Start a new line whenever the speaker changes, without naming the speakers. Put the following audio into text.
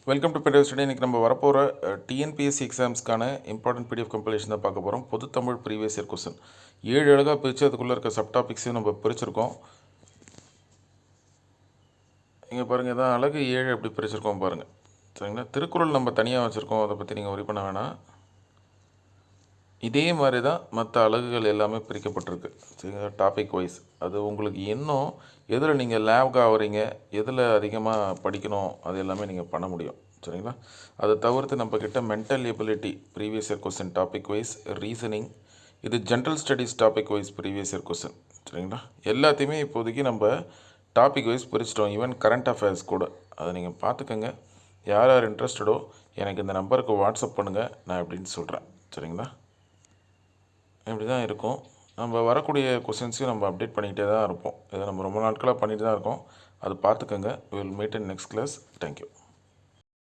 Welcome to பெரிய study. இன்றைக்கி நம்ம வரப்போகிற டிஎன்பிஎஸ்சி எக்ஸாம்ஸ்க்கான இம்பார்ட்டன்ட் பிடிஎஃப் கம்பைலேஷன் தான் பார்க்க போகிறோம். பொது தமிழ் ப்ரீவியஸ் இயர் கொஸ்டின் 7 அழகாக பிரித்து அதுக்குள்ளே இருக்க சப் டாபிக்ஸையும் நம்ம பிரிச்சிருக்கோம். இங்கே பாருங்கள், இதான் அழகு 7 எப்படி பிரிச்சிருக்கோம் பாருங்கள். சரிங்களா? திருக்குறள் நம்ம தனியாக வச்சுருக்கோம், அதை பற்றி நீங்கள் worry பண்ண வேணாம். இதே மாதிரி தான் மற்ற அலகுகள் எல்லாமே பிரிக்கப்பட்டிருக்கு. சரிங்களா? டாபிக் வைஸ் அது உங்களுக்கு இன்னும் எதில் நீங்கள் லேக் ஆகிறீங்க, எதில் அதிகமாக படிக்கணும், அது எல்லாமே நீங்கள் பண்ண முடியும். சரிங்களா? அதை தவிர்த்து நம்மக்கிட்ட mental ability previous year question topic wise, reasoning, இது general studies topic wise previous year question. சரிங்களா? எல்லாத்தையுமே இப்போதைக்கு நம்ம டாபிக் வைஸ் பிரிச்சிட்டோம். ஈவன் கரண்ட் அஃபேர்ஸ் கூட அதை நீங்கள் பார்த்துக்கோங்க. யார் யார் இன்ட்ரெஸ்டடோ எனக்கு இந்த நம்பருக்கு வாட்ஸ்அப் பண்ணுங்கள், நான் எப்படின்னு சொல்கிறேன். சரிங்களா? இப்படி தான் இருக்கும். நம்ம வரக்கூடிய கொஸ்டின்ஸையும் நம்ம அப்டேட் பண்ணிக்கிட்டே தான் இருப்போம். இதை நம்ம ரொம்ப நாட்களாக பண்ணிட்டு தான் இருக்கோம். அது பார்த்துக்கோங்க. Will meet in next class. Thank you.